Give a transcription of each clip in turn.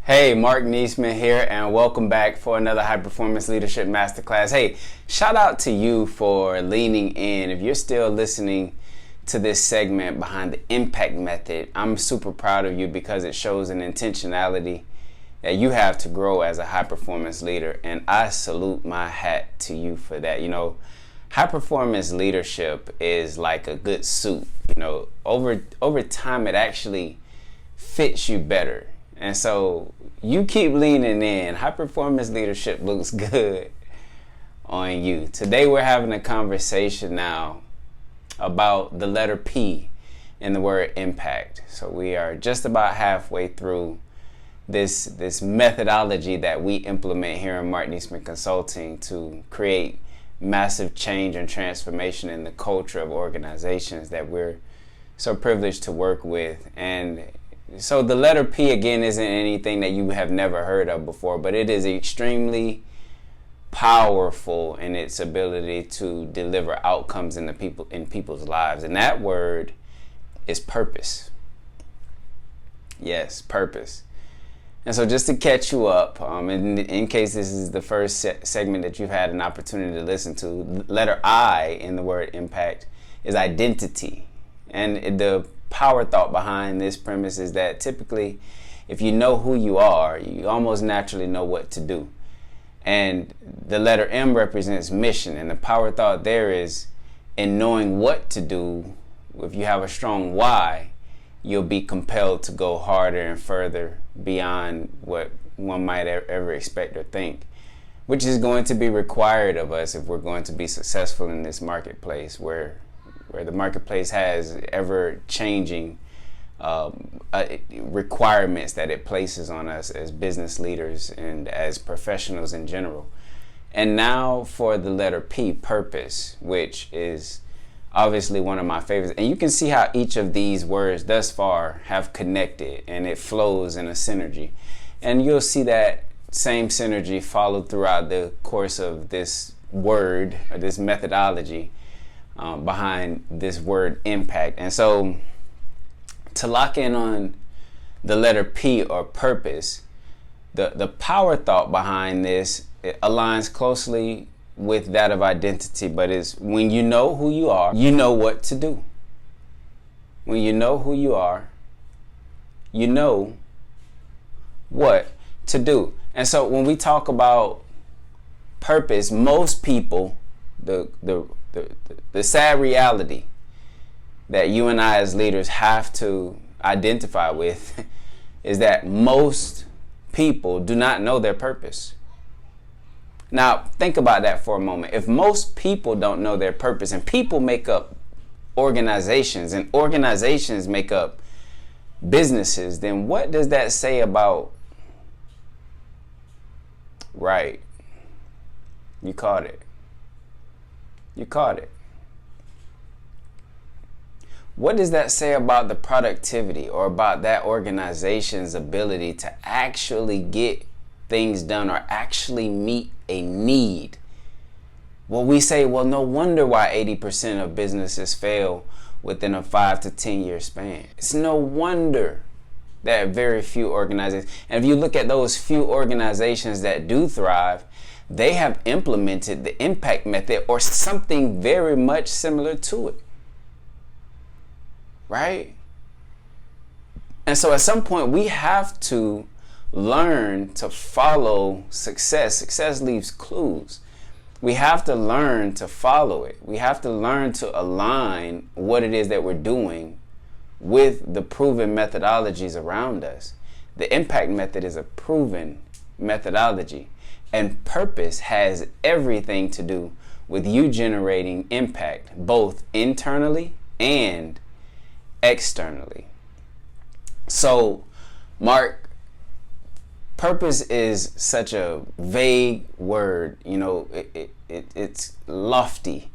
Hey, Marq Neasman here, and welcome back for another High Performance Leadership Masterclass. Hey, shout out to you for leaning in. If you're still listening to this segment behind the impact method, I'm super proud of you because it shows an intentionality that you have to grow as a high performance leader, and I salute my hat to you for that. You know, high performance leadership is like a good suit. You know, over time it actually fits you better. And so you keep leaning in. High performance leadership looks good on you. Today we're having a conversation now about the letter P in the word impact. So we are just about halfway through this methodology that we implement here in Marq Neasman Consulting to create massive change and transformation in the culture of organizations that we're so privileged to work with. And so the letter P, again, isn't anything that you have never heard of before, but it is extremely powerful in its ability to deliver outcomes in people's lives. And that word is purpose. Yes, purpose. And so just to catch you up, in case this is the first segment that you've had an opportunity to listen to, letter I in the word impact is identity. And the power thought behind this premise is that typically if you know who you are, you almost naturally know what to do. And the letter M represents mission, and the power thought there is in knowing what to do. If you have a strong why, you'll be compelled to go harder and further beyond what one might ever expect or think, which is going to be required of us if we're going to be successful in this marketplace where the marketplace has ever-changing requirements that it places on us as business leaders and as professionals in general. And now for the letter P, purpose, which is obviously one of my favorites. And you can see how each of these words thus far have connected, and it flows in a synergy. And you'll see that same synergy followed throughout the course of this word or this methodology behind this word impact. And so to lock in on the letter P or purpose, the power thought behind this, it aligns closely with that of identity, but is when you know who you are, you know what to do. When you know who you are, you know what to do. And so when we talk about purpose, most people, the sad reality that you and I as leaders have to identify with is that most people do not know their purpose. Now, think about that for a moment. If most people don't know their purpose, and people make up organizations, and organizations make up businesses, then what does that say about, right, you caught it. You caught it. What does that say about the productivity or about that organization's ability to actually get things done or actually meet a need? Well, we say, well, no wonder why 80% of businesses fail within a 5 to 10 year span. It's no wonder that very few organizations, and if you look at those few organizations that do thrive, they have implemented the impact method or something very much similar to it. Right? And so at some point we have to learn to follow success. Success leaves clues. We have to learn to follow it. We have to learn to align what it is that we're doing with the proven methodologies around us. The impact method is a proven methodology. And purpose has everything to do with you generating impact, both internally and externally. So, Mark, purpose is such a vague word. You know, it's lofty.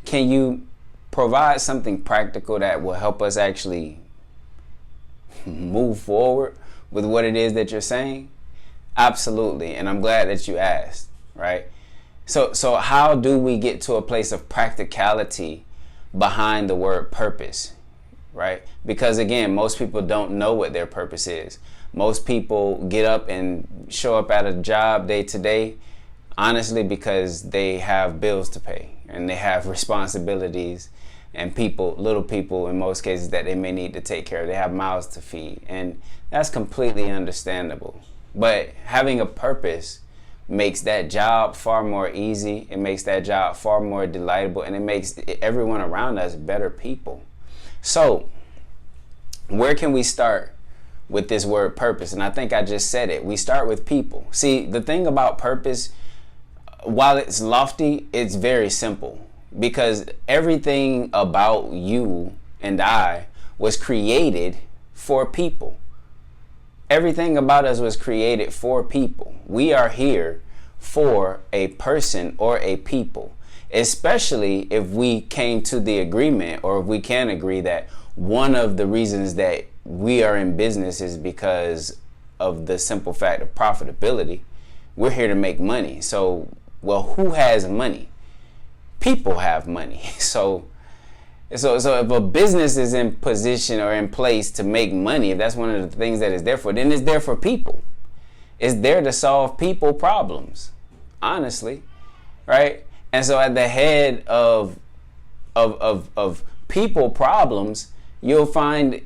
Can you provide something practical that will help us actually move forward with what it is that you're saying? Absolutely, and I'm glad that you asked, right? So how do we get to a place of practicality behind the word purpose? right? Because again, most people don't know what their purpose is. Most people get up and show up at a job day to day, honestly, because they have bills to pay and they have responsibilities and little people in most cases that they may need to take care of. They have mouths to feed, and that's completely understandable. But having a purpose makes that job far more easy. It makes that job far more delightful, and it makes everyone around us better people. So where can we start with this word purpose? And I think I just said it. We start with people. See, the thing about purpose, while it's lofty, it's very simple, because everything about you and I was created for people. Everything about us was created for people. We are here for a person or a people, especially if we came to the agreement, or if we can agree that one of the reasons that we are in business is because of the simple fact of profitability. We're here to make money. So, well, who has money? People have money. So if a business is in position or in place to make money, if that's one of the things that it's there for, then it's there for people. It's there to solve people problems, honestly, right? And so at the head of people problems, you'll find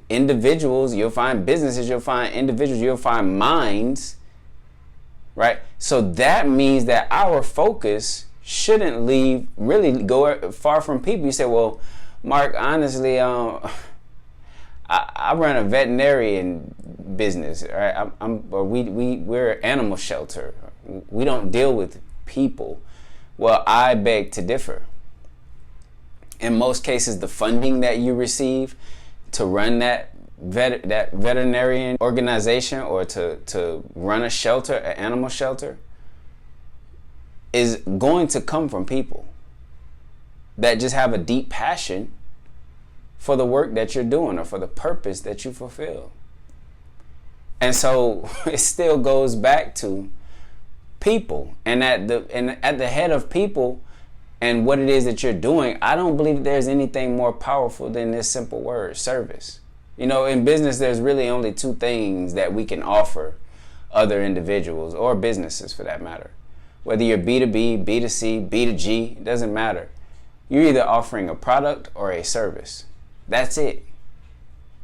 individuals, you'll find businesses, you'll find individuals, you'll find minds, right? So that means that our focus shouldn't really go far from people. You say, well, Mark, honestly, I run a veterinarian business, right? We're an animal shelter. We don't deal with people. Well, I beg to differ. In most cases, the funding that you receive to run that veterinarian organization, or to run a shelter, an animal shelter, is going to come from people that just have a deep passion for the work that you're doing or for the purpose that you fulfill. And so it still goes back to people, and at the head of people and what it is that you're doing, I don't believe there's anything more powerful than this simple word, service. You know, in business, there's really only two things that we can offer other individuals, or businesses for that matter. Whether you're B2B, B2C, B2G, it doesn't matter. You're either offering a product or a service. That's it.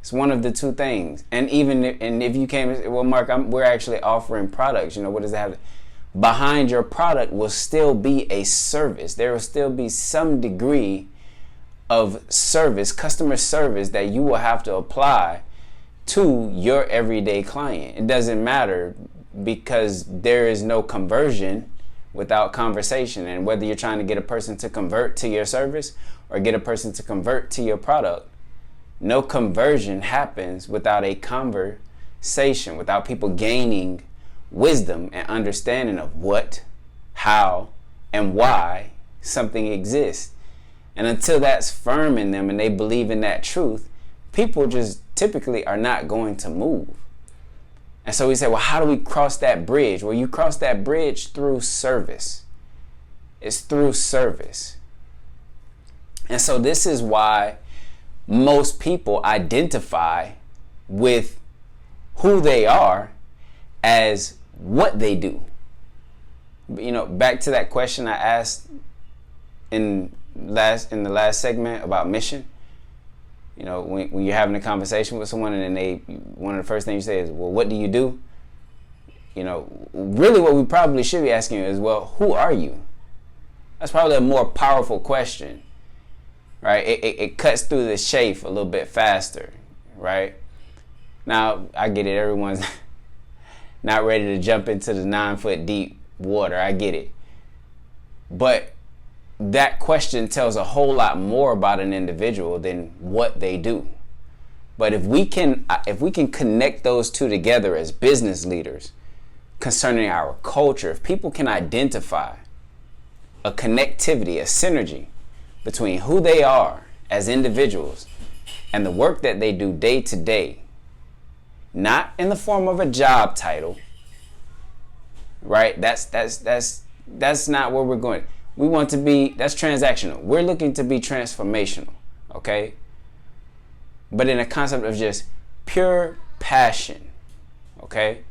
It's one of the two things. And if you came and say, well, Mark, we're actually offering products, you know, what does that have? Behind your product will still be a service. There will still be some degree of service, customer service, that you will have to apply to your everyday client. It doesn't matter, because there is no conversion without conversation. And whether you're trying to get a person to convert to your service or get a person to convert to your product, no conversion happens without a conversation, without people gaining wisdom and understanding of what, how, and why something exists. And until that's firm in them and they believe in that truth, people just typically are not going to move. And so we say, well, how do we cross that bridge? Well, you cross that bridge through service. It's through service. And so this is why most people identify with who they are as what they do. You know, back to that question I asked in the last segment about mission. You know, when you're having a conversation with someone and then one of the first things you say is, well, what do you do? You know, really what we probably should be asking is, well, who are you? That's probably a more powerful question, right? It cuts through the chafe a little bit faster, right? Now, I get it. Everyone's not ready to jump into the 9-foot deep water. I get it. But that question tells a whole lot more about an individual than what they do. But if we can connect those two together as business leaders concerning our culture, if people can identify a connectivity, a synergy between who they are as individuals and the work that they do day to day, not in the form of a job title, right? That's not where we're going. We want to be, that's transactional. We're looking to be transformational, okay? but in a concept of just pure passion, okay?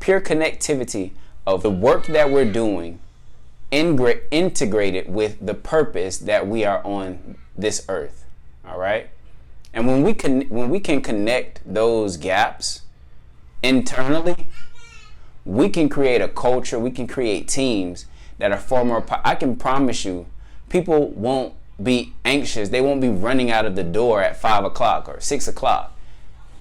Pure connectivity of the work that we're doing integrated with the purpose that we are on this earth, all right? And when we can connect those gaps internally, we can create a culture, we can create teams that are far more, I can promise you, people won't be anxious. They won't be running out of the door at 5 o'clock or 6 o'clock,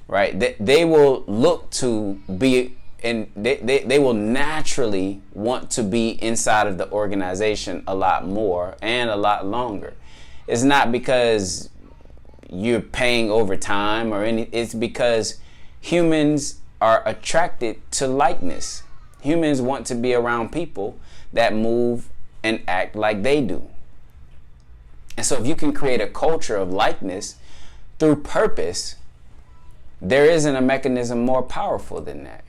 right? They will look to be, and they will naturally want to be inside of the organization a lot more and a lot longer. It's not because you're paying overtime or any, it's because humans are attracted to likeness. Humans want to be around people that move and act like they do. And so if you can create a culture of likeness through purpose, there isn't a mechanism more powerful than that.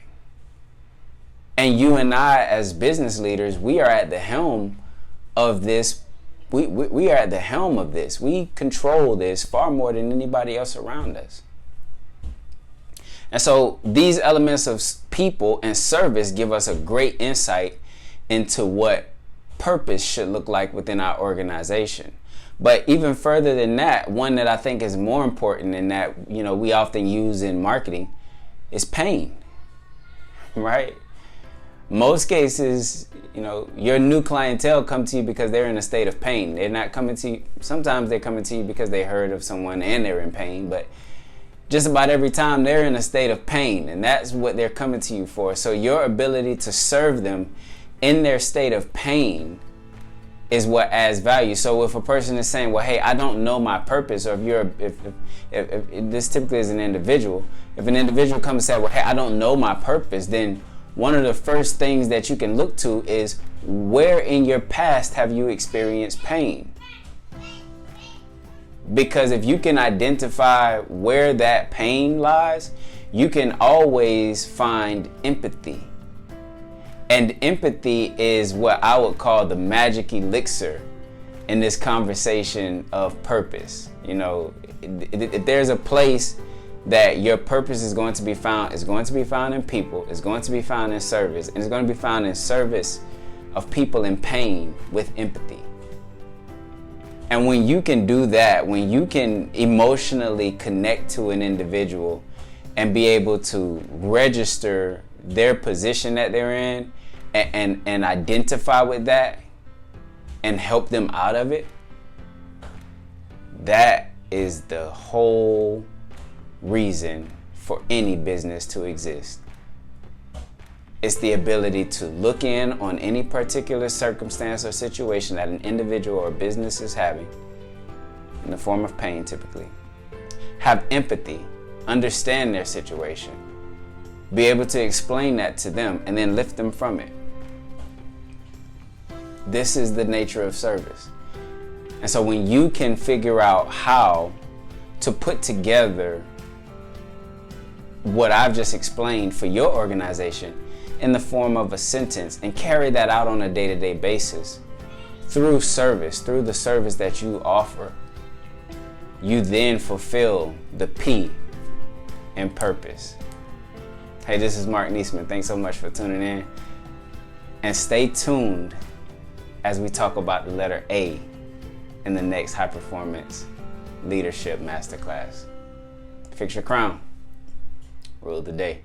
And you and I, as business leaders, we are at the helm of this. We are at the helm of this. We control this far more than anybody else around us. And so these elements of people and service give us a great insight into what purpose should look like within our organization. But even further than that, one that I think is more important and that, you know, we often use in marketing is pain, right? Most cases, you know, your new clientele come to you because they're in a state of pain. They're not coming to you. Sometimes they're coming to you because they heard of someone and they're in pain, but just about every time they're in a state of pain, and that's what they're coming to you for. So your ability to serve them in their state of pain is what adds value. So if a person is saying, well, hey, I don't know my purpose, or if this typically is an individual, if an individual comes and says, well, hey, I don't know my purpose, then one of the first things that you can look to is, where in your past have you experienced pain? Because if you can identify where that pain lies, you can always find empathy. And empathy is what I would call the magic elixir in this conversation of purpose. You know, if there's a place that your purpose is going to be found, it's going to be found in people, it's going to be found in service, and it's going to be found in service of people in pain with empathy. And when you can do that, when you can emotionally connect to an individual and be able to register their position that they're in and identify with that and help them out of it, that is the whole reason for any business to exist. It's the ability to look in on any particular circumstance or situation that an individual or business is having, in the form of pain typically. Have empathy, understand their situation, be able to explain that to them, and then lift them from it. This is the nature of service. And so when you can figure out how to put together what I've just explained for your organization in the form of a sentence and carry that out on a day-to-day basis through service, through the service that you offer, you then fulfill the P in purpose. Hey, this is Marq Neasman. Thanks so much for tuning in. And stay tuned as we talk about the letter A in the next High Performance Leadership Masterclass. Fix your crown. Rule the day.